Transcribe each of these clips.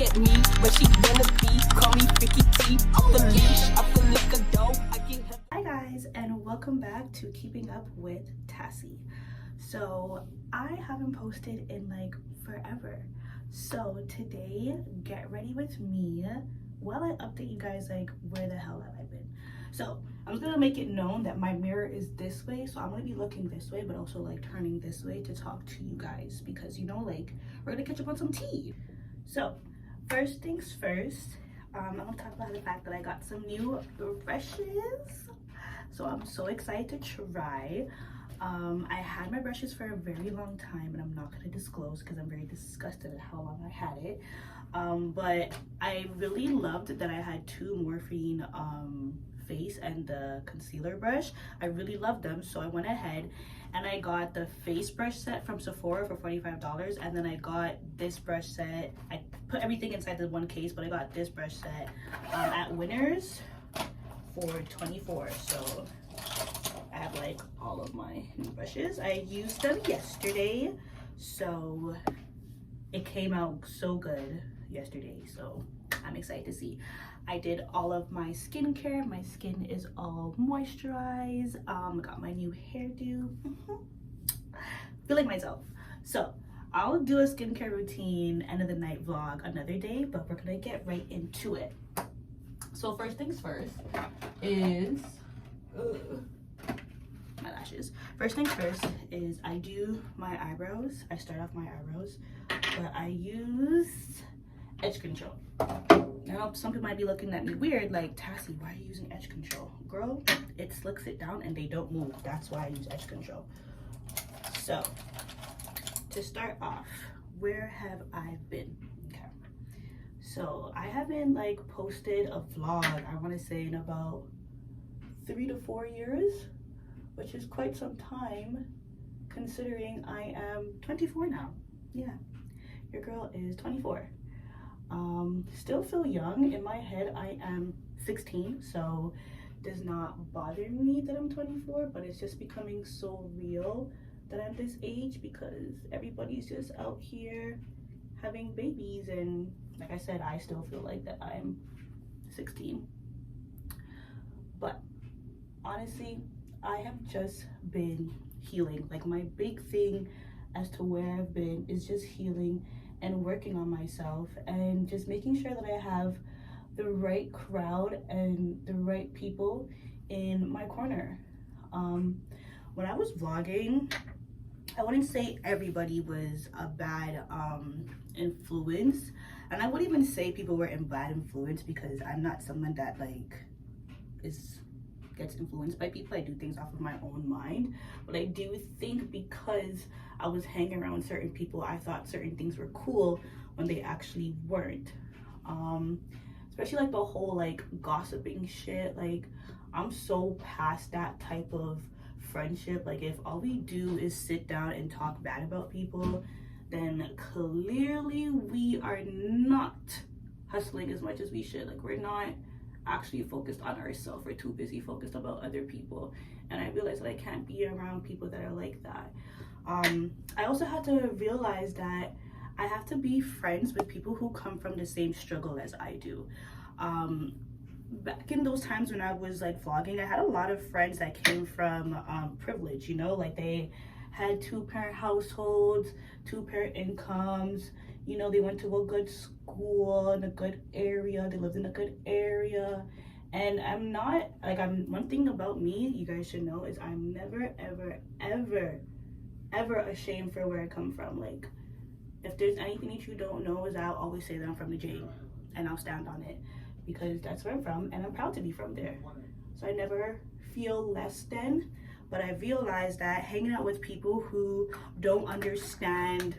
look at me, but she wanna be. Call me Vicky T. Off the leash, I feel like a dog. I can't help. Hi guys, and welcome back to Keeping Up with Tassie. So I haven't posted in like forever. So today, get ready with me while I update you guys like where the hell have I been. So I'm just gonna make it known that my mirror is this way, so I'm gonna be looking this way but also like turning this way to talk to you guys, because you know, like, we're gonna catch up on some tea. So first things first, I'm gonna talk about the fact that I got some new brushes, so I'm so excited to try. I had my brushes for a very long time, and I'm not going to disclose because I'm very disgusted at how long I had it. But I really loved that I had two Morphine face and the concealer brush. I really loved them, so I went ahead and I got the face brush set from Sephora for $45, and then I got this brush set. I put everything inside the one case, but I got this brush set at Winners for $24. So I have like all of my new brushes. I used them yesterday, so it came out so good yesterday, so I'm excited to see. I did all of my skincare. My skin is all moisturized. Got my new hairdo. Feeling myself. So I'll do a skincare routine end of the night vlog another day, but we're gonna get right into it. So first things first is my lashes. First things first is I do my eyebrows. I start off my eyebrows, but I use edge control. I know some people might be looking at me weird, like, Tassie, why are you using edge control? Girl, it slicks it down and they don't move. That's why I use edge control. So to start off, where have I been? Okay, so I haven't like posted a vlog, I want to say, in about 3 to 4 years, which is quite some time considering I am 24 now. Yeah, your girl is 24. Still feel young. In my head I am 16, so does not bother me that I'm 24, but it's just becoming so real that I'm this age because everybody's just out here having babies, and like I said, I still feel like that I'm 16. But honestly, I have just been healing. Like, my big thing as to where I've been is just healing and working on myself and just making sure that I have the right crowd and the right people in my corner. When I was vlogging, I wouldn't say everybody was a bad influence, and I wouldn't even say people were in bad influence because I'm not someone that like gets influenced by people. I do things off of my own mind, but I do think because I was hanging around certain people, I thought certain things were cool when they actually weren't. Especially like the whole like gossiping shit. Like, I'm so past that type of friendship. Like, if all we do is sit down and talk bad about people, then clearly we are not hustling as much as we should. Like, we're not actually focused on ourselves. We're too busy focused about other people, and I realized that I can't be around people that are like that. I also had to realize that I have to be friends with people who come from the same struggle as I do. Back in those times when I was like vlogging, I had a lot of friends that came from privilege, you know, like they had 2-parent households, 2-parent incomes, you know, they went to a good school in a good area, they lived in a good area. And I'm not like, one thing about me you guys should know is I'm never ever ashamed for where I come from. Like, if there's anything that you don't know, is I'll always say that I'm from the J, and I'll stand on it because that's where I'm from and I'm proud to be from there. So I never feel less than. But I realized that hanging out with people who don't understand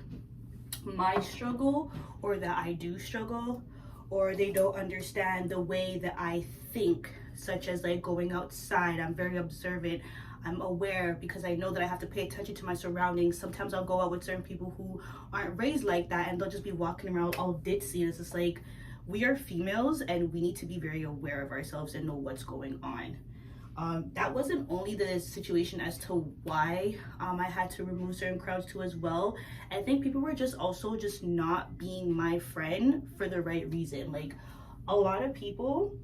my struggle, or that I do struggle, or they don't understand the way that I think, such as like going outside, I'm very observant, I'm aware because I know that I have to pay attention to my surroundings. Sometimes I'll go out with certain people who aren't raised like that, and they'll just be walking around all ditzy, and it's just like, we are females and we need to be very aware of ourselves and know what's going on. That wasn't only the situation as to why I had to remove certain crowds too as well. I think people were just also just not being my friend for the right reason. Like, a lot of people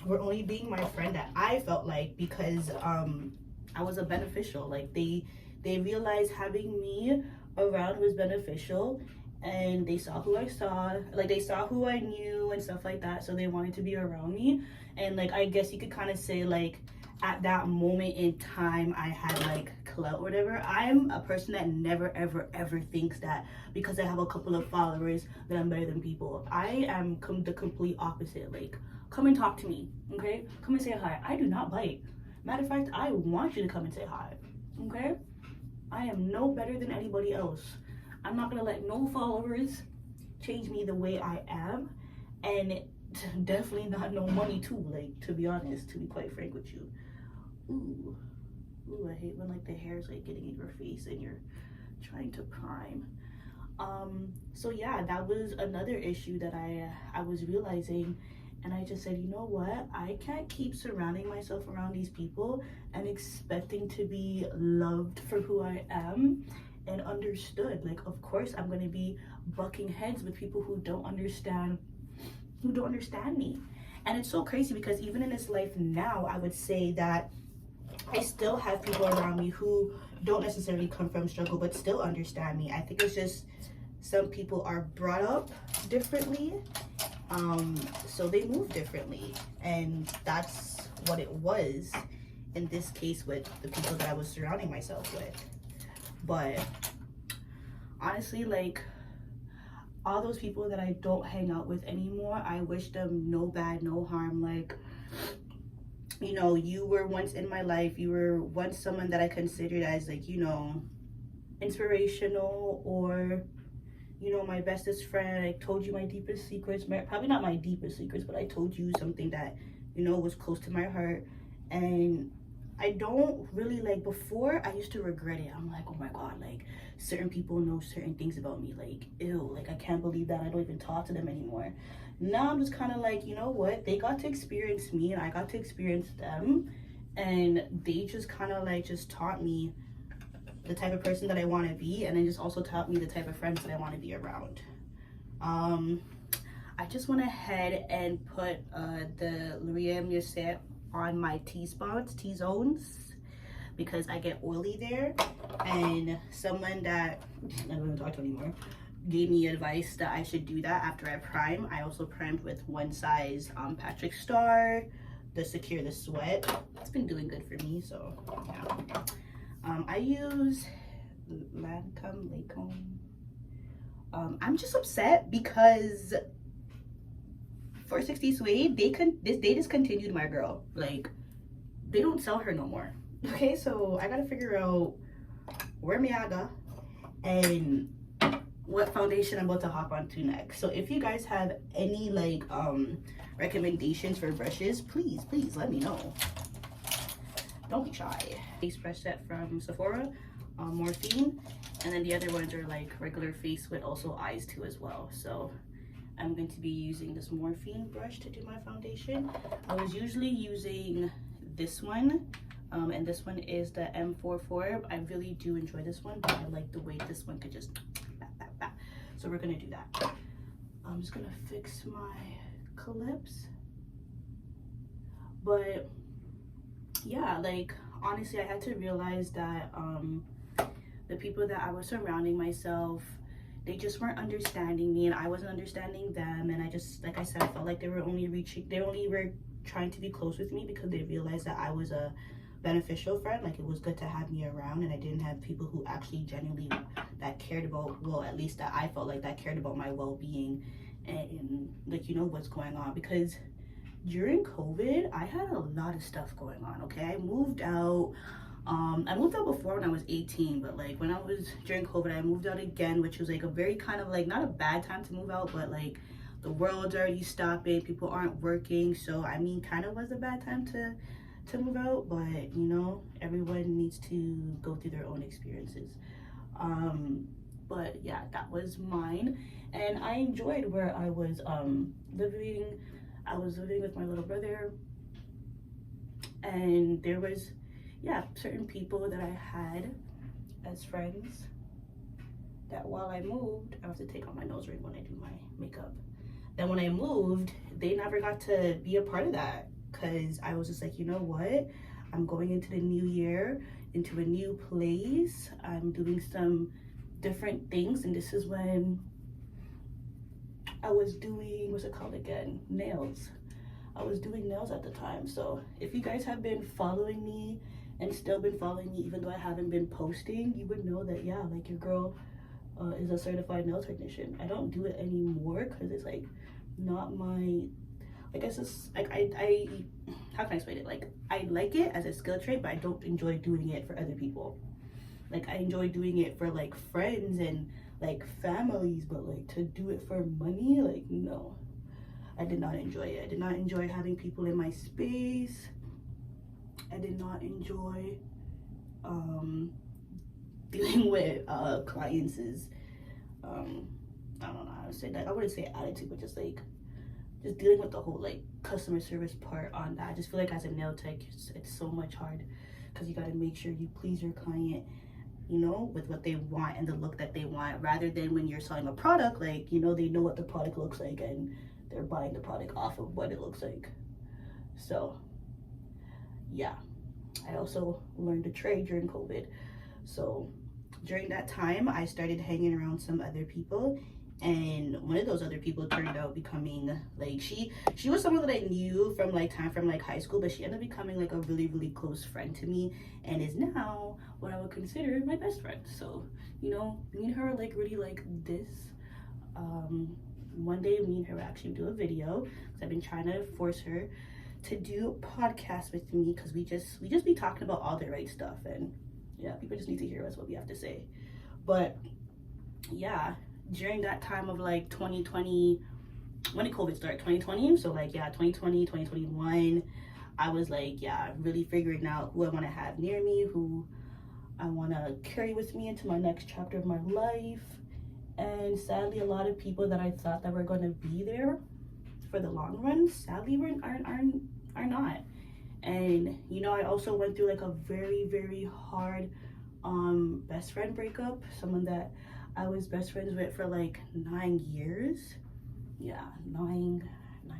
were only being my friend that I felt like because I was a beneficial. Like, they realized having me around was beneficial, and they saw who I saw, like they saw who I knew and stuff like that, so they wanted to be around me. And like, I guess you could kind of say, like, at that moment in time I had like clout or whatever. I'm a person that never ever thinks that because I have a couple of followers that I'm better than people. I am the complete opposite. Like, come and talk to me, okay? Come and say hi. I do not bite. Matter of fact, I want you to come and say hi, okay? I am no better than anybody else. I'm not gonna let no followers change me the way I am, and definitely not no money too, like, to be honest, to be quite frank with you. Ooh, I hate when like the hair is like getting in your face and you're trying to prime. So yeah, that was another issue that I was realizing, and I just said, you know what, I can't keep surrounding myself around these people and expecting to be loved for who I am and understood. Like, of course I'm going to be bucking heads with people who don't understand me. And it's so crazy because even in this life now, I would say that I still have people around me who don't necessarily come from struggle but still understand me. I think it's just some people are brought up differently, so they move differently, and that's what it was in this case with the people that I was surrounding myself with. But honestly, like, all those people that I don't hang out with anymore, I wish them no bad, no harm. Like, you know, you were once in my life, you were once someone that I considered as, like, you know, inspirational, or, you know, my bestest friend. I told you my deepest secrets, probably not my deepest secrets, but I told you something that, you know, was close to my heart. And I don't really, like, before I used to regret it. I'm like, oh my god, like, certain people know certain things about me, like, ew, like, I can't believe that I don't even talk to them anymore. Now I'm just kind of like, you know what, they got to experience me and I got to experience them, and they just kind of like just taught me the type of person that I want to be, and then just also taught me the type of friends that I want to be around. I just went ahead and put the Grwm on my T-spots, T-zones, because I get oily there, and someone that I don't want to talk to anymore gave me advice that I should do that after I prime. I also primed with One Size Patrick Star, the Secure the Sweat. It's been doing good for me, so yeah. I use Lacombe. I'm just upset because 460 Suede, they discontinued my girl. Like, they don't sell her no more. Okay, so I gotta figure out where Miaga and what foundation I'm about to hop onto next. So if you guys have any like recommendations for brushes, please let me know. Don't be shy. Face brush set from Sephora, Morphine, and then the other ones are like regular face with also eyes too as well. So I'm going to be using this Morphine brush to do my foundation. I was usually using this one, and this one is the M44. I really do enjoy this one, but I like the way this one could just so we're gonna do that. I'm just gonna fix my clips. But yeah, like, honestly, I had to realize that the people that I was surrounding myself, they just weren't understanding me, and I wasn't understanding them. And I just, like I said, I felt like they only were trying to be close with me because they realized that I was a beneficial friend. Like, it was good to have me around, and I didn't have people who actually genuinely that cared about, well, at least that I felt like that cared about my well-being and like, you know, what's going on. Because during COVID, I had a lot of stuff going on. Okay, I moved out before when I was 18, but like when I was during COVID, I moved out again, which was like a very kind of like not a bad time to move out, but like the world's already stopping, people aren't working, so I mean, kind of was a bad time to move out. But you know, everyone needs to go through their own experiences. But yeah, that was mine, and I enjoyed where I was living. I was living with my little brother, And there was, yeah, certain people that I had as friends that while I moved, I have to take off my nose ring when I do my makeup. Then when I moved, they never got to be a part of that, because I was just like, you know what? I'm going into the new year, into a new place. I'm doing some different things, and this is when I was doing, what's it called again? Nails. I was doing nails at the time. So if you guys have been following me and still been following me, even though I haven't been posting, you would know that, yeah, like your girl is a certified nail technician. I don't do it anymore because it's like not my, like, it's just like I how can I explain it? Like, I like it as a skill trait, but I don't enjoy doing it for other people. Like, I enjoy doing it for like friends and like families, but like to do it for money, like, no. I did not enjoy it. I did not enjoy having people in my space. I did not enjoy dealing with clients' I don't know how to say that. I wouldn't say attitude, but just like just dealing with the whole like customer service part on that. I just feel like as a nail tech, it's so much hard because you got to make sure you please your client, you know, with what they want and the look that they want, rather than when you're selling a product, like, you know, they know what the product looks like and they're buying the product off of what it looks like. So yeah, I also learned to trade during COVID. So during that time, I started hanging around some other people, and one of those other people turned out becoming like, she was someone that I knew from like high school, but she ended up becoming like a really close friend to me, and is now what I would consider my best friend. So, you know, me and her are like really like this. One day me and her actually do a video, because I've been trying to force her to do a podcast with me, because we just be talking about all the right stuff, and yeah, people just need to hear us what we have to say. But yeah, during that time of like 2020, when did COVID start? 2020. So like, yeah, 2020, 2021, I was like, yeah, really figuring out who I want to have near me, who I want to carry with me into my next chapter of my life. And sadly, a lot of people that I thought that were going to be there for the long run, sadly, are not. And you know, I also went through like a very hard best friend breakup. Someone that I was best friends with for like 9 years. Yeah, nine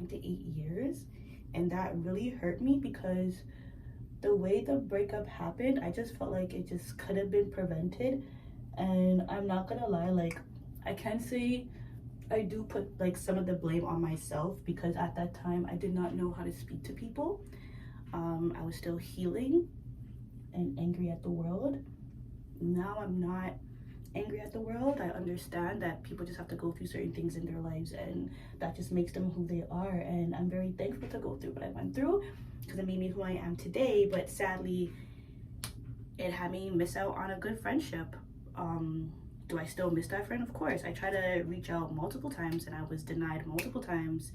to 8 years. And that really hurt me, because the way the breakup happened, I just felt like it just could have been prevented. And I'm not gonna lie, like, I can say I do put like some of the blame on myself, because at that time I did not know how to speak to people. I was still healing and angry at the world. Now I'm not angry at the world. I understand that people just have to go through certain things in their lives, and that just makes them who they are. And I'm very thankful to go through what I went through, because it made me who I am today. But sadly, it had me miss out on a good friendship. Do I still miss that friend? Of course. I tried to reach out multiple times, and I was denied multiple times,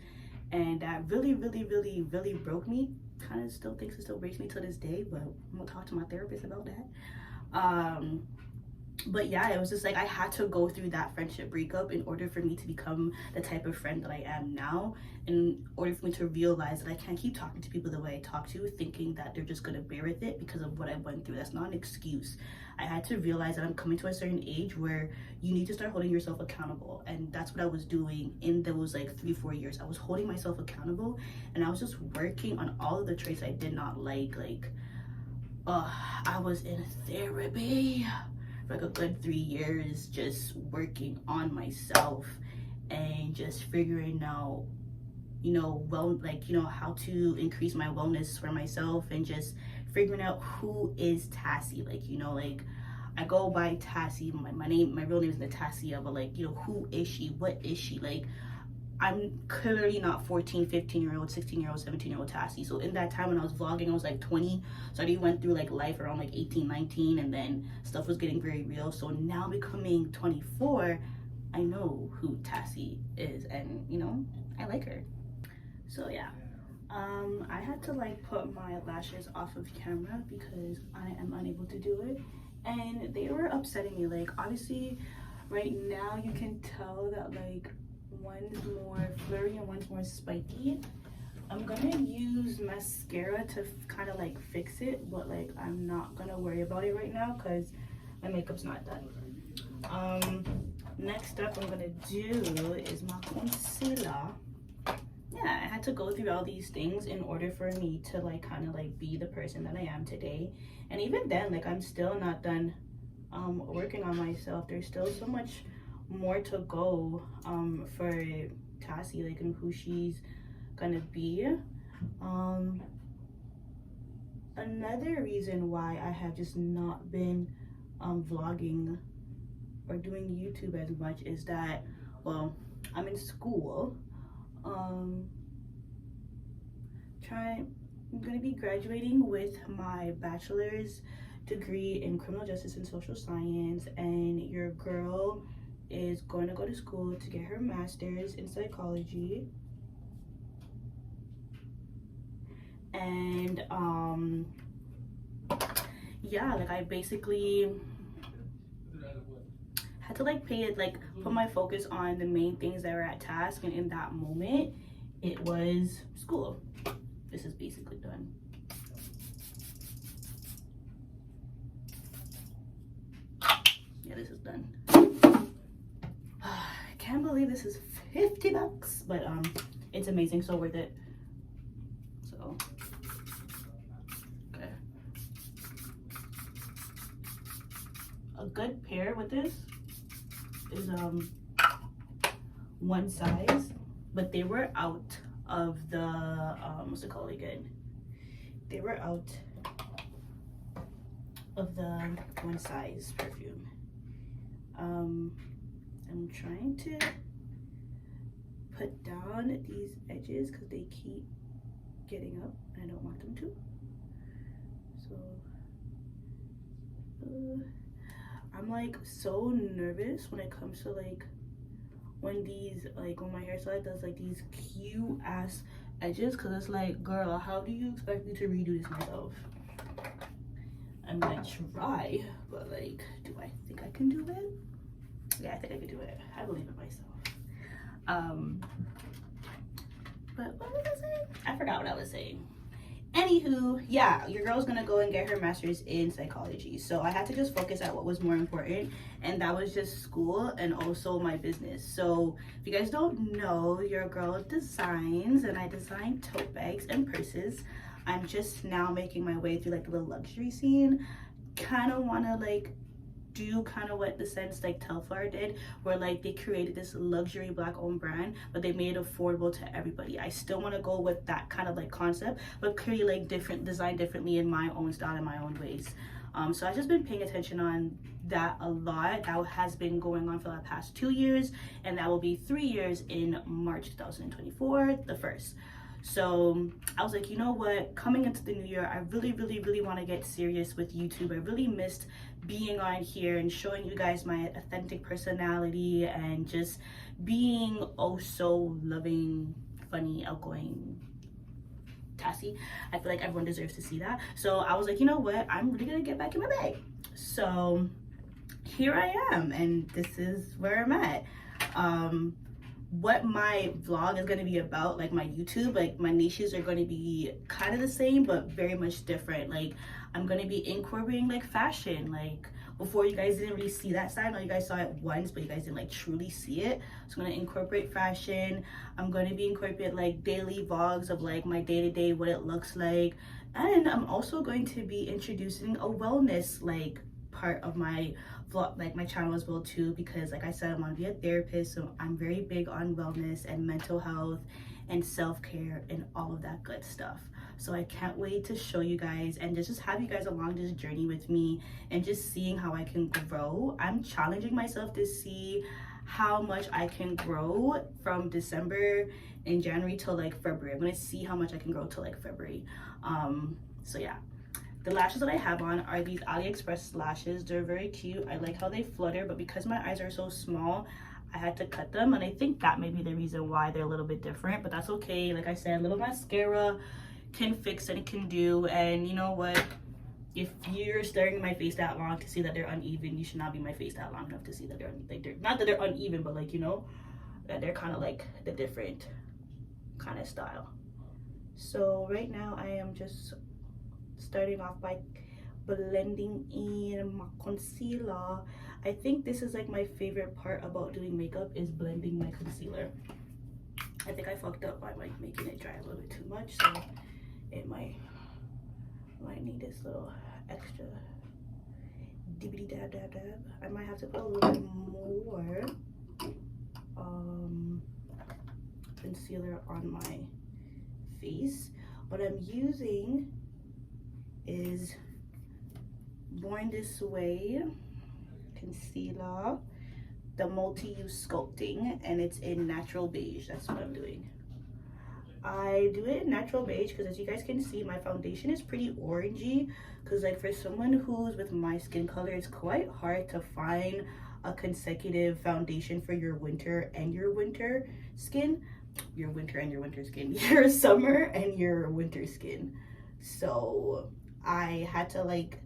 and that really broke me. Kind of still thinks it still breaks me to this day, but I'm gonna talk to my therapist about that. But yeah, it was just like I had to go through that friendship breakup in order for me to become the type of friend that I am now, in order for me to realize that I can't keep talking to people the way I talk to, thinking that they're just gonna bear with it because of what I went through. That's not an excuse. I had to realize that I'm coming to a certain age where you need to start holding yourself accountable, and that's what I was doing in those like 3-4 years. I was holding myself accountable, and I was just working on all of the traits I did not like. I was in therapy for like a good 3 years, just working on myself and just figuring out, you know, how to increase my wellness for myself, and just figuring out who is Tassie. Like, you know, like, I go by Tassie. My real name is Natassia, but like, you know, who is she? What is she? Like, I'm clearly not 14, 15-year-old, 16-year-old, 17-year-old Tassie. So in that time when I was vlogging, I was like 20. So I already went through like life around like 18, 19, and then stuff was getting very real. So now becoming 24, I know who Tassie is, and you know, I like her. So yeah, I had to like put my lashes off of camera because I am unable to do it, and they were upsetting me. Like, obviously right now you can tell that like one's more flirty and one's more spiky, I'm gonna use mascara to kind of like fix it, but like I'm not gonna worry about it right now because my makeup's not done. Next up I'm gonna do is my concealer. Yeah, I had to go through all these things in order for me to like kind of like be the person that I am today. And even then, like I'm still not done working on myself. There's still so much more to go for Tassie, like and who she's gonna be. Another reason why I have just not been vlogging or doing YouTube as much is that, well, I'm in school. I'm gonna be graduating with my bachelor's degree in criminal justice and social science, and your girl is going to go to school to get her master's in psychology. And yeah, like I basically had to like put my focus on the main things that were at task, and in that moment it was school. This is basically done. Yeah, this is done. I can't believe this is $50, but it's amazing, so worth it. So okay, a good pair with this is one size, but they were out of the what's it called again? They were out of the one size perfume. I'm trying to put down these edges because they keep getting up and I don't want them to. So I'm like so nervous when it comes to like when my hairstyle does like these cute ass edges, because it's like, girl, how do you expect me to redo this myself? I'm gonna try, but like, do I think I can do it? Yeah, I think I can do it. I believe in myself. But what was I saying? I forgot what I was saying. Anywho, yeah, your girl's gonna go and get her master's in psychology. So I had to just focus at what was more important, and that was just school and also my business. So if you guys don't know, your girl designs, and I design tote bags and purses. I'm just now making my way through like the luxury scene. Kind of want to like do kind of what the sense like Telfar did, where like they created this luxury black owned brand, but they made it affordable to everybody. I still want to go with that kind of like concept, but create like design differently in my own style and my own ways. So I've just been paying attention on that a lot. That has been going on for the past 2 years, and that will be 3 years in March 2024, the 1st. So I was like, you know what, coming into the new year, I really want to get serious with YouTube. I really missed being on here and showing you guys my authentic personality and just being oh so loving, funny, outgoing Tassie. I feel like everyone deserves to see that. So I was like, you know what, I'm really gonna get back in my bag. So here I am, and this is where I'm at. What my vlog is going to be about, like my YouTube, like my niches are going to be kind of the same but very much different. Like I'm going to be incorporating like fashion. Like before, you guys didn't really see that side. I know you guys saw it once, but you guys didn't like truly see it. So I'm going to incorporate fashion. I'm going to be incorporating like daily vlogs of like my day-to-day, what it looks like. And I'm also going to be introducing a wellness like part of my vlog, like my channel as well too, because like I said, I'm gonna be a therapist, so I'm very big on wellness and mental health and self-care and all of that good stuff. So I can't wait to show you guys and just have you guys along this journey with me and just seeing how I can grow. I'm challenging myself to see how much I can grow from December and January till like February. I'm gonna see how much I can grow till like February. So yeah. The lashes that I have on are these AliExpress lashes. They're very cute. I like how they flutter, but because my eyes are so small, I had to cut them, and I think that may be the reason why they're a little bit different, but that's okay. Like I said, a little mascara can fix and it can do, and you know what? If you're staring at my face that long to see that they're uneven, you should not be my face that long enough to see that they're not that they're uneven, but like, you know, that they're kind of like the different kind of style. So right now I am just starting off by blending in my concealer. I think this is like my favorite part about doing makeup, is blending my concealer. I think I fucked up by like making it dry a little bit too much, so it might need this little extra dibbity dab dab dab. I might have to put a little bit more concealer on my face. What I'm using is Born This Way concealer, the multi-use sculpting, and it's in natural beige. That's what I'm doing. I do it in natural beige because, as you guys can see, my foundation is pretty orangey, because like for someone who's with my skin color, it's quite hard to find a consecutive foundation for your winter and your winter skin. Your winter and your winter skin. Your summer and your winter skin. So I had to like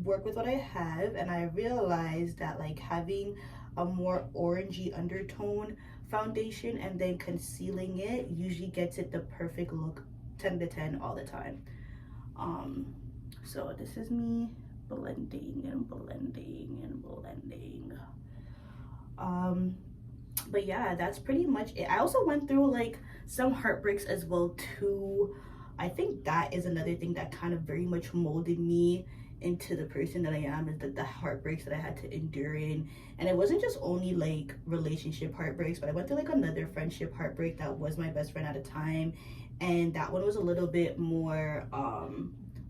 work with what I have, and I realized that like having a more orangey undertone foundation and then concealing it usually gets it the perfect look, 10 to 10 all the time. So this is me blending and blending and blending. But yeah, that's pretty much it. I also went through like some heartbreaks as well too. I think that is another thing that kind of very much molded me into the person that I am, is the heartbreaks that I had to endure in. And it wasn't just only like relationship heartbreaks, but I went through like another friendship heartbreak that was my best friend at a time, and that one was a little bit more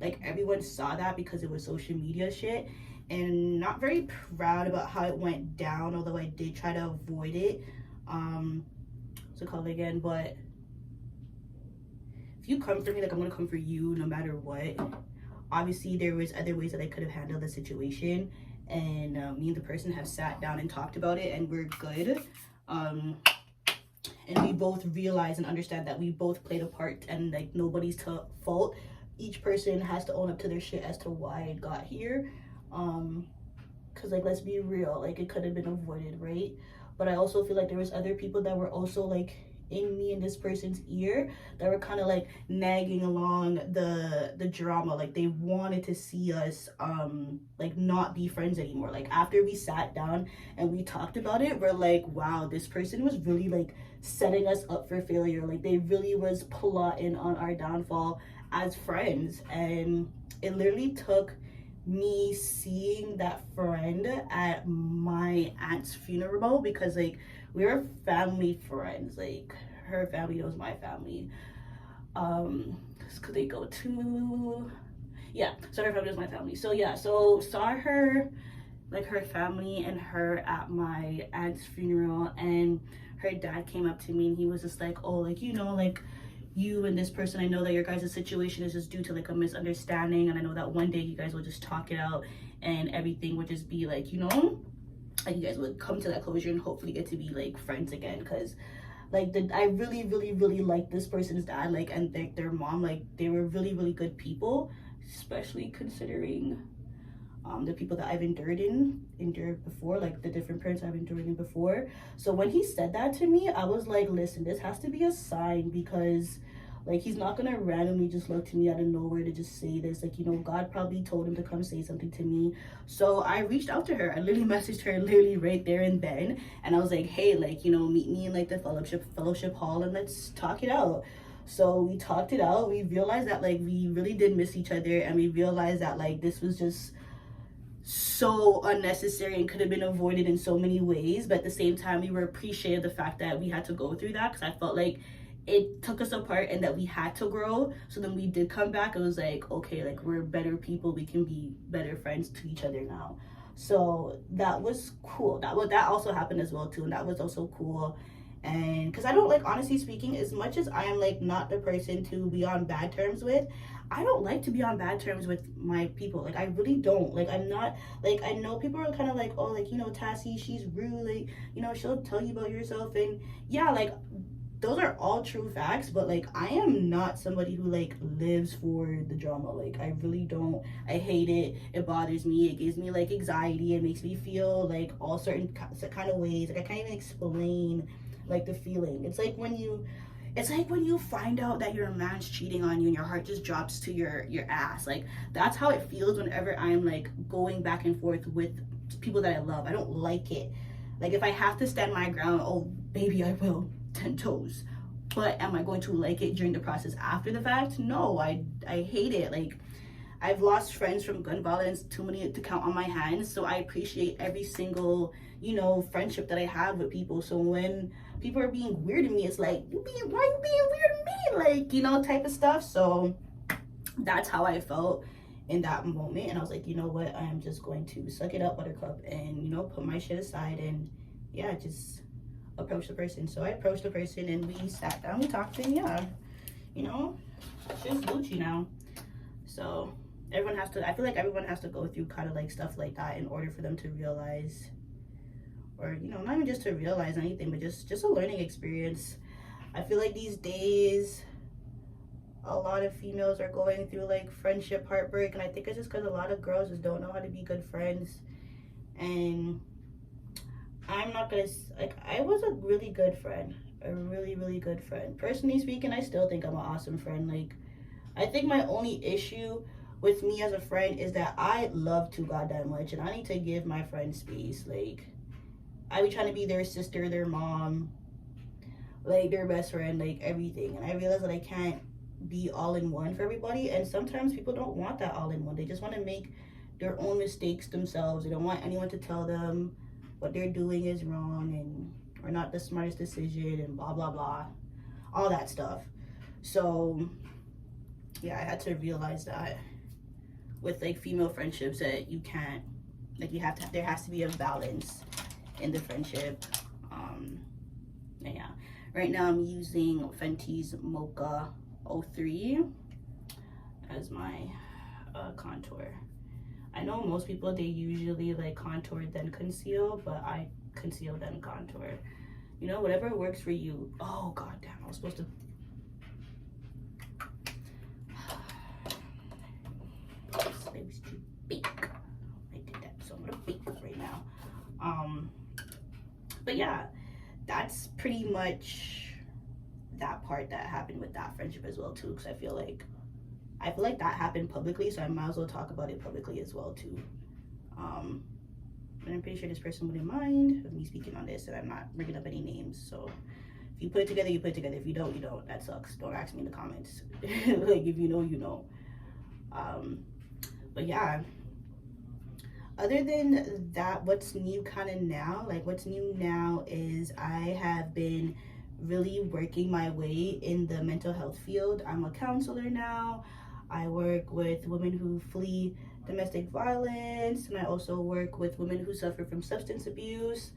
like everyone saw that because it was social media shit, and not very proud about how it went down, although I did try to avoid it. So call it again, but if you come for me, like I'm gonna come for you no matter what. Obviously there was other ways that I could have handled the situation, and me and the person have sat down and talked about it, and we're good. And we both realize and understand that we both played a part, and like nobody's to fault. Each person has to own up to their shit as to why it got here. Because like, let's be real, like it could have been avoided, right? But I also feel like there was other people that were also like in me and this person's ear that were kind of like nagging along the drama. Like they wanted to see us like not be friends anymore. Like after we sat down and we talked about it, we're like, wow, this person was really like setting us up for failure. Like they really was plotting on our downfall as friends. And it literally took me seeing that friend at my aunt's funeral, because like we were family friends. Like her family knows my family, because they go to, yeah, so her family knows my family. So yeah, so saw her, like her family and her at my aunt's funeral, and her dad came up to me and he was just like, oh, like, you know, like you and this person, I know that your guys' situation is just due to like a misunderstanding, and I know that one day you guys will just talk it out and everything would just be like, you know, like you guys would come to that closure and hopefully get to be like friends again. Because like I really like this person's dad, like, and their mom, like they were really good people, especially considering the people that I've endured before, like the different parents I've endured in before. So when he said that to me, I was like, listen, this has to be a sign, because like he's not gonna randomly just look to me out of nowhere to just say this. Like, you know, God probably told him to come say something to me. So I reached out to her. I literally messaged her literally right there and then, and I was like, hey, like, you know, meet me in like the fellowship hall and let's talk it out. So we talked it out. We realized that like we really did miss each other, and we realized that like this was just so unnecessary and could have been avoided in so many ways. But at the same time, we were appreciative of the fact that we had to go through that, because I felt like it took us apart and that we had to grow. So then we did come back. It was like, okay, like we're better people, we can be better friends to each other now. So that was cool. That also happened as well too, and that was also cool. And because I don't, like, honestly speaking, as much as I am like not the person to be on bad terms with, I don't like to be on bad terms with my people. Like I really don't. Like I'm not, like, I know people are kind of like, oh, like, you know, Tassie, she's rude, like, you know, she'll tell you about yourself, and yeah, like those are all true facts, but like I am not somebody who like lives for the drama. Like I really don't. I hate it. It bothers me. It gives me like anxiety. It makes me feel like all certain kind of ways. Like I can't even explain like the feeling. It's like when you it's like when you find out that your man's cheating on you and your heart just drops to your ass. Like, that's how it feels whenever I'm like going back and forth with people that I love. I don't like it. Like, if I have to stand my ground, oh baby, I will, 10 toes. But am I going to like it during the process after the fact? No, I hate it. Like, I've lost friends from gun violence, too many to count on my hands. So I appreciate every single, you know, friendship that I have with people. So when people are being weird to me, it's like, why are you being weird to me? Like, you know, type of stuff. So that's how I felt in that moment. And I was like, you know what? I'm just going to suck it up, buttercup, and, you know, put my shit aside and, yeah, just approach the person. So I approached the person and we sat down, we talked, and yeah, you know, shit's Gucci now. So everyone has to, I feel like everyone has to go through kind of like stuff like that in order for them to realize, or, you know, not even just to realize anything, but just a learning experience. I feel like these days a lot of females are going through like friendship heartbreak, and I think it's just because a lot of girls just don't know how to be good friends. And I'm not gonna, like, I was a really good friend, a really good friend. Personally speaking, I still think I'm an awesome friend. Like, I think my only issue with me as a friend is that I love too goddamn much, and I need to give my friends space. Like, I be trying to be their sister, their mom, like their best friend, like everything. And I realize that I can't be all in one for everybody, and sometimes people don't want that all in one. They just want to make their own mistakes themselves. They don't want anyone to tell them what they're doing is wrong and or not the smartest decision and blah blah blah, all that stuff. So yeah, I had to realize that with like female friendships that you can't, like, you have to, there has to be a balance in the friendship. And yeah, right now I'm using Fenty's Mocha 03 as my contour. I know most people, they usually like contour then conceal, but I conceal then contour. You know, whatever works for you. Oh god damn, I was supposed to, I was to bake. I did that, so I'm gonna bake right now. But yeah, that's pretty much that part that happened with that friendship as well too, because I feel like that happened publicly, so I might as well talk about it publicly as well too. And I'm pretty sure this person wouldn't mind of me speaking on this, and I'm not bringing up any names. So if you put it together, you put it together. If you don't, you don't. That sucks. Don't ask me in the comments. Like, if you know, you know. But yeah, other than that, what's new kind of now, like what's new now is I have been really working my way in the mental health field. I'm a counselor now. I work with women who flee domestic violence, and I also work with women who suffer from substance abuse.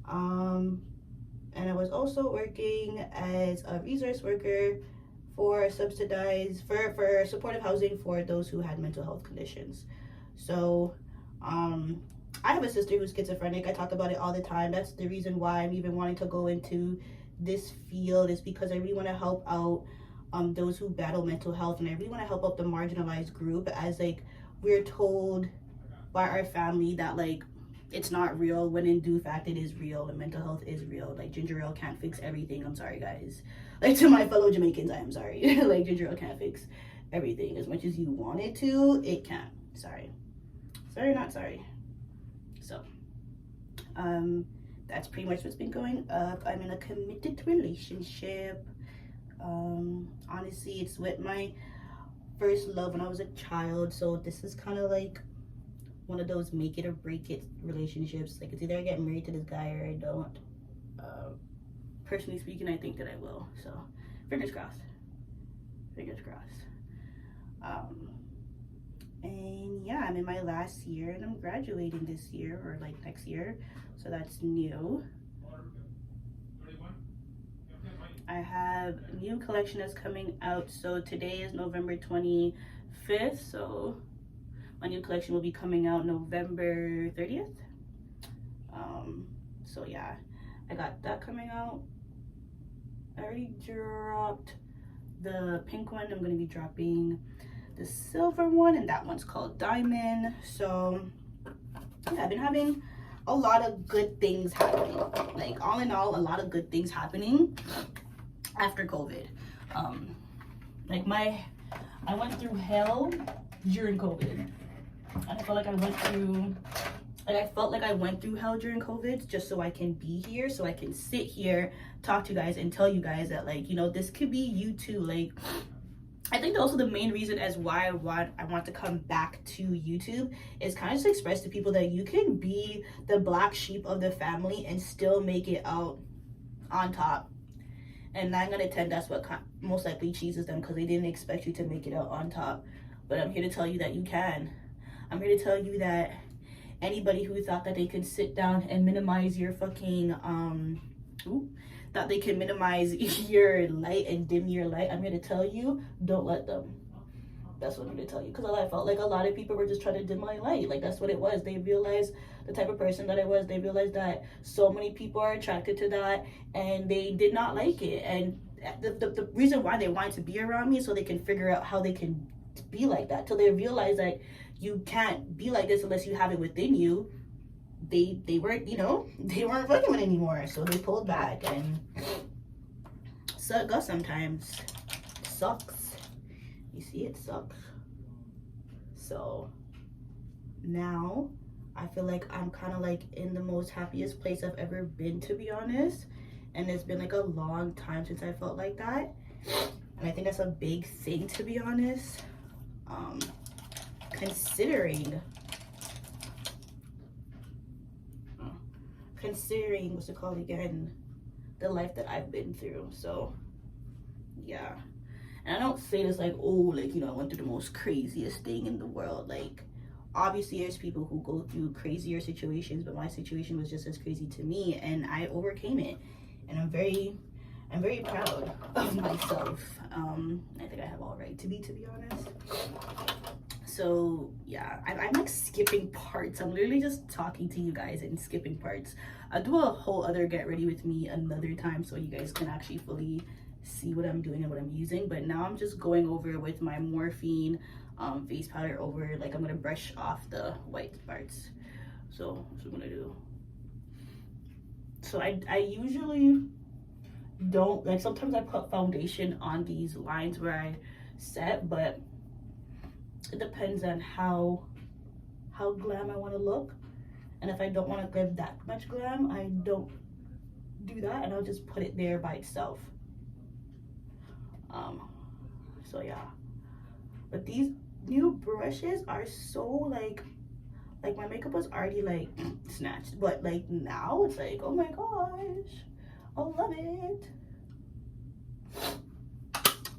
And I was also working as a resource worker for subsidized, for supportive housing for those who had mental health conditions. So I have a sister who's schizophrenic. I talk about it all the time. That's the reason why I'm even wanting to go into this field, is because I really want to help out those who battle mental health, and I really want to help out the marginalized group, as like we're told by our family that like it's not real, when in due fact it is real, and mental health is real. Like, ginger ale can't fix everything. I'm sorry guys, like, to my fellow Jamaicans, I am sorry. Like, ginger ale can't fix everything. As much as you want it to, it can't. Sorry, not sorry. So that's pretty much what's been going up. I'm in a committed relationship. Honestly, it's with my first love when I was a child, so this is kind of like one of those make it or break it relationships. Like, it's either I get married to this guy or I don't. Personally speaking, I think that I will, so fingers crossed. And yeah, I'm in my last year and I'm graduating this year, or like next year, so that's new. I have a new collection that's coming out. So today is November 25th, so my new collection will be coming out November 30th. So yeah, I got that coming out. I already dropped the pink one. I'm gonna be dropping the silver one, and that one's called Diamond. So yeah, I've been having a lot of good things happening. Like, all in all, a lot of good things happening. after COVID. Like I went through hell during COVID. And I felt like I went through hell during COVID just so I can be here, so I can sit here, talk to you guys, and tell you guys that, like, you know, this could be you too. Like, I think also the main reason as why I want to come back to YouTube is kind of to express to people that you can be the black sheep of the family and still make it out on top. And 9 out of 10, that's what most likely cheeses them, because they didn't expect you to make it out on top. But I'm here to tell you that you can. I'm here to tell you that anybody who thought that they could sit down and minimize your fucking, that they can minimize your light and dim your light, I'm here to tell you, don't let them. That's what I'm here to tell you. Because I felt like a lot of people were just trying to dim my light. Like, that's what it was. They realized the type of person that I was. They realized that so many people are attracted to that, and they did not like it. And the reason why they wanted to be around me is so they can figure out how they can be like that. Till they realize that you can't be like this unless you have it within you. They weren't, you know, they weren't fucking with anymore. So they pulled back, and sucks sometimes. Sucks. You see, it sucks. So now I feel like I'm kind of like in the most happiest place I've ever been, to be honest. And it's been like a long time since I felt like that. And I think that's a big thing, to be honest. Considering what's it called again, the life that I've been through. So yeah. And I don't say this like, oh, like, you know, I went through the most craziest thing in the world. Like, obviously there's people who go through crazier situations, but my situation was just as crazy to me, and I overcame it. And I'm very proud of myself. I think I have all right to be honest. So yeah, I'm like skipping parts. I'm literally just talking to you guys and skipping parts. I'll do a whole other get ready with me another time so you guys can actually fully see what I'm doing and what I'm using. But now I'm just going over with my Morphine face powder over, like, I'm gonna brush off the white parts. So that's what I'm gonna do. So I usually don't, like, sometimes I put foundation on these lines where I set, but it depends on how glam I want to look. And if I don't want to give that much glam, I don't do that, and I'll just put it there by itself. So yeah, but these new brushes are so like my makeup was already like snatched, but like now it's like, oh my gosh, I love it.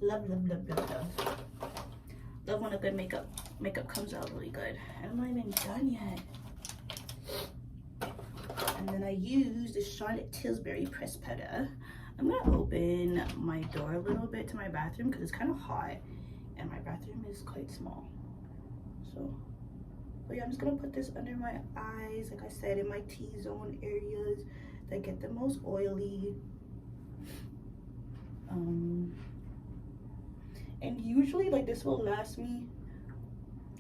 Love when a good makeup comes out really good. And I'm not even done yet. And then I use the Charlotte Tilbury pressed powder. I'm gonna open my door a little bit to my bathroom because it's kind of hot and my bathroom is quite small. So, but yeah, I'm just gonna put this under my eyes, like I said, in my T-zone areas that get the most oily. And usually, like, this will last me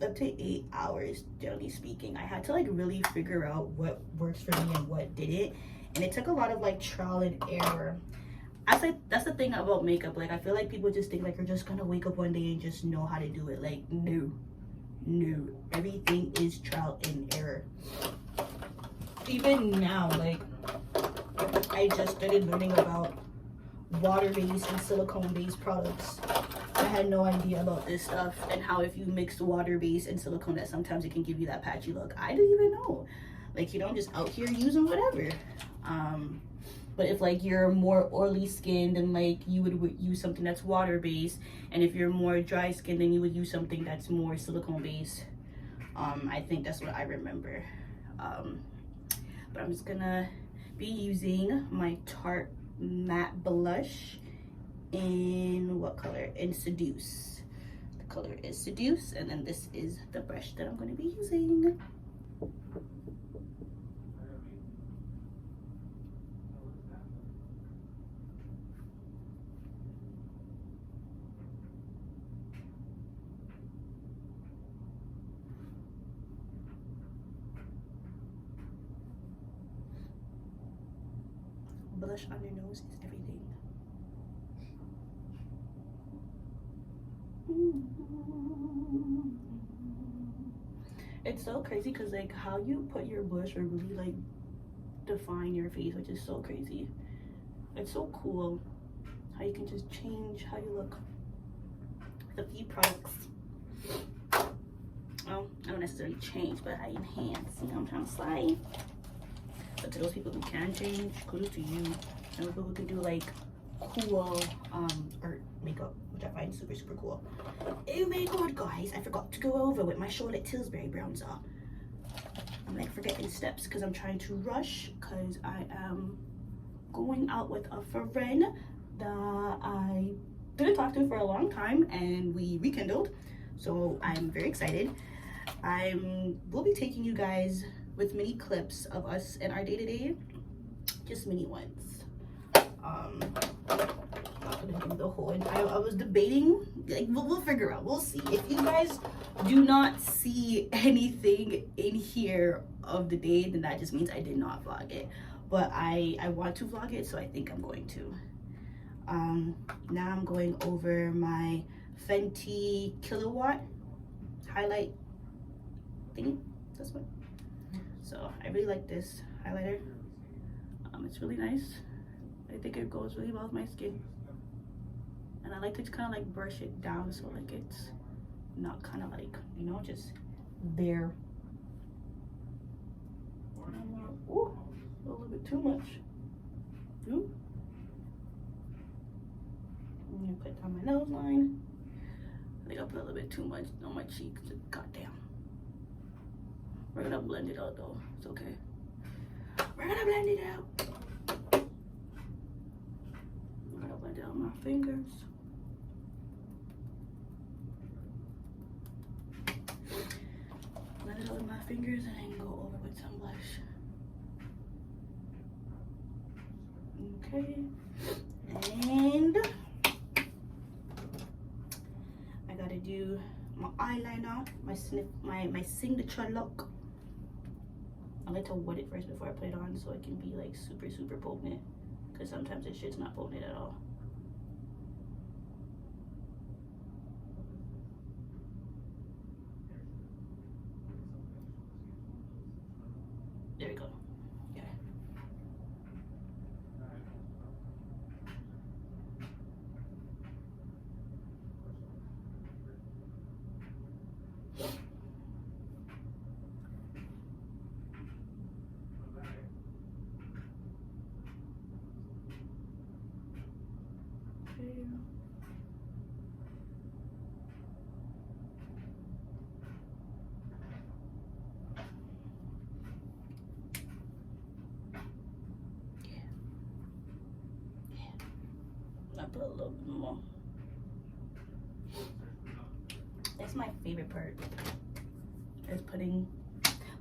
up to 8 hours, generally speaking. I had to like really figure out what works for me and what didn't, and it took a lot of like trial and error. I said that's the thing about makeup. Like, I feel like people just think like you're just gonna wake up one day and just know how to do it. Like, no, everything is trial and error. Even now, like, I just started learning about water-based and silicone-based products. I had no idea about this stuff, and how if you mix water-based and silicone, that sometimes it can give you that patchy look. I didn't even know. Like, you know, I'm just out here using whatever. But if like you're more oily skinned, then like you would use something that's water based, and if you're more dry skinned, then you would use something that's more silicone based. I think that's what I remember. But I'm just gonna be using my Tarte matte blush in what color? In Seduce. The color is Seduce, and then this is the brush that I'm gonna be using. Blush on your nose is everything. It's so crazy because like how you put your blush will really like define your face, which is so crazy. It's so cool how you can just change how you look with a few products. Well, I don't necessarily change, but I enhance. You know what I'm trying to slide. But to those people who can change, kudos to you. And people who can do like cool art makeup, which I find super cool. Oh my god, guys, I forgot to go over with my Charlotte Tilbury bronzer. I'm like forgetting steps because I'm trying to rush because I am going out with a friend that I didn't talk to for a long time, and we rekindled. So I'm very excited. Will be taking you guys with mini clips of us in our day-to-day, just mini ones. Not gonna do the whole entire. I was debating, like we'll figure out. We'll see. If you guys do not see anything in here of the day, then that just means I did not vlog it. But I want to vlog it, so I think I'm going to. Now I'm going over my Fenty Kilowatt highlight thing. This one. So I really like this highlighter. It's really nice. I think it goes really well with my skin. And I like to kind of like brush it down so like it's not kind of like, you know, just there. Ooh, a little bit too much. Ooh. I'm gonna put down my nose line. I think I put a little bit too much on my cheeks. Goddamn. We're gonna blend it out though. It's okay. We're gonna blend it out. I'm gonna blend it out with my fingers. Blend it out with my fingers and then go over with some blush. Okay. And I gotta do my eyeliner, my signature look. I like to wet it first before I put it on so it can be like super potent, because sometimes this shit's not potent at all. There we go. Okay. I put a little bit more. That's my favorite part. Is putting,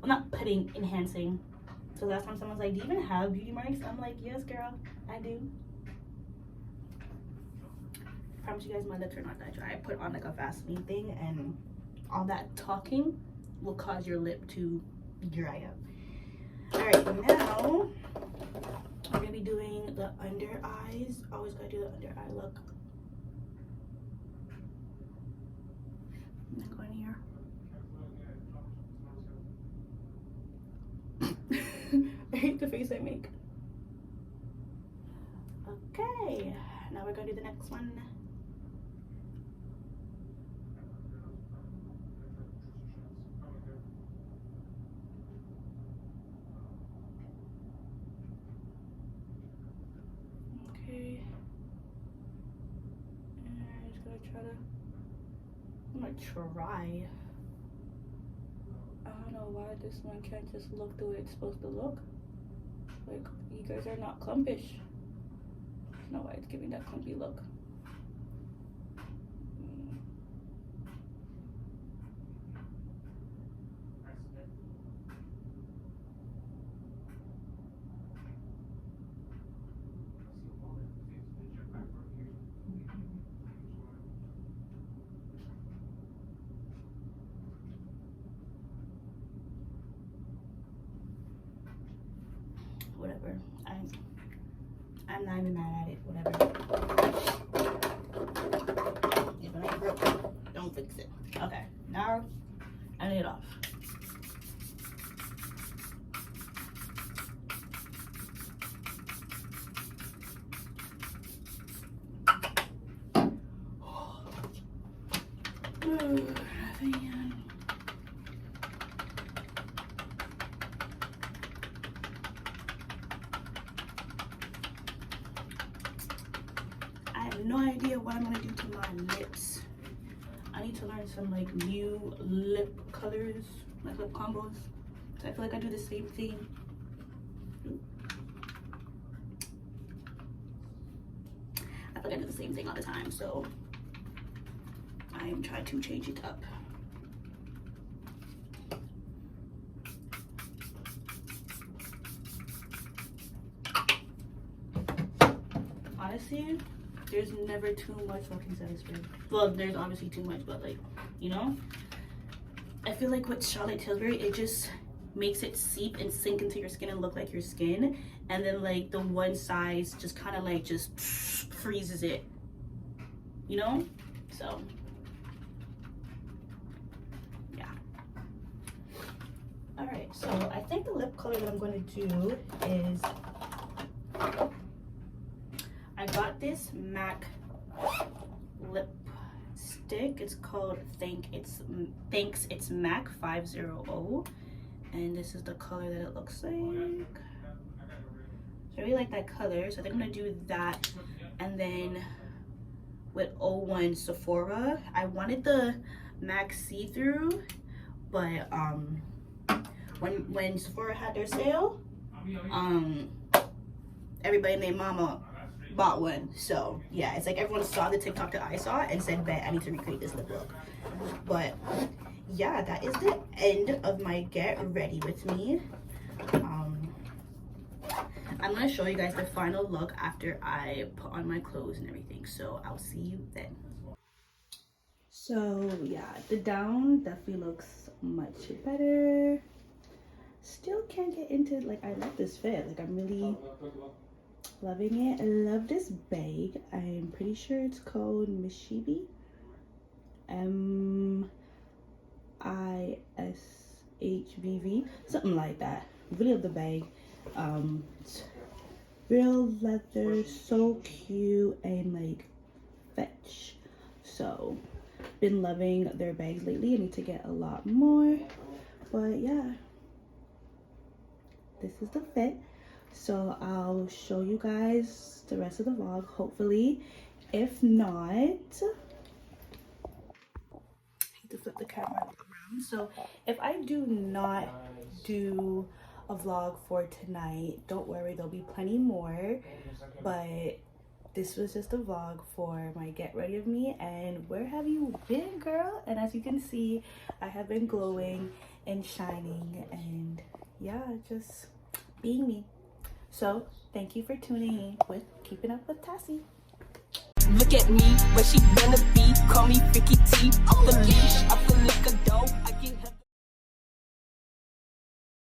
well, not putting, enhancing. So last time someone's like, do you even have beauty marks? I'm like, yes, girl, I do. I promise you guys my lips are not that dry. I put on like a Vaseline thing, and all that talking will cause your lip to dry up. All right, now I'm gonna be doing the under eyes. Always gotta do the under eye look. And then go in here. I hate the face I make. Okay, now we're gonna do the next one. Okay. And I'm just gonna I'm gonna try. I don't know why this one can't just look the way it's supposed to look. Like, you guys are not clumpish. I don't know why it's giving that clumpy look. Whatever. I'm not even mad at it. Whatever. If it ain't broke, don't fix it. Okay, now I need it off. I have no idea what I'm gonna do to my lips. I need to learn some like new lip colors, like lip combos. So I feel like I do the same thing. I feel like I do the same thing all the time, so I am trying to change it up. Honestly, there's never too much fucking setting spray. Well, there's obviously too much, but like, you know, I feel like with Charlotte Tilbury, it just makes it seep and sink into your skin and look like your skin, and then like the one size just kind of like just freezes it, you know. So yeah. All right, so I think the lip color that I'm going to do is, I got this MAC lipstick. It's called Thanks It's MAC 500, and this is the color that it looks like. So I really like that color, so I think I'm gonna do that. And then with 01 Sephora, I wanted the MAC see-through, but when Sephora had their sale, everybody named Mama bought one. So yeah, it's like everyone saw the TikTok that I saw and said, bet I need to recreate this lip look. But yeah, that is the end of my get ready with me. I'm gonna show you guys the final look after I put on my clothes and everything, so I'll see you then. So yeah, the down definitely looks much better. Still can't get into, like, I love this fit. Like, I'm really loving it. I love this bag. I'm pretty sure it's called Mishibi. MISHBV, something like that. Really love the bag. It's real leather, so cute, and like fetch. So been loving their bags lately. I need to get a lot more, but yeah, this is the fit. So I'll show you guys the rest of the vlog, hopefully. If not, I hate to flip the camera around. So if I do not do a vlog for tonight, don't worry, there'll be plenty more. But this was just a vlog for my get ready of me. And where have you been, girl? And as you can see, I have been glowing and shining, and yeah, just being me. So thank you for tuning in with Keeping Up with Tassie. Look at me, where she wanna be. Call me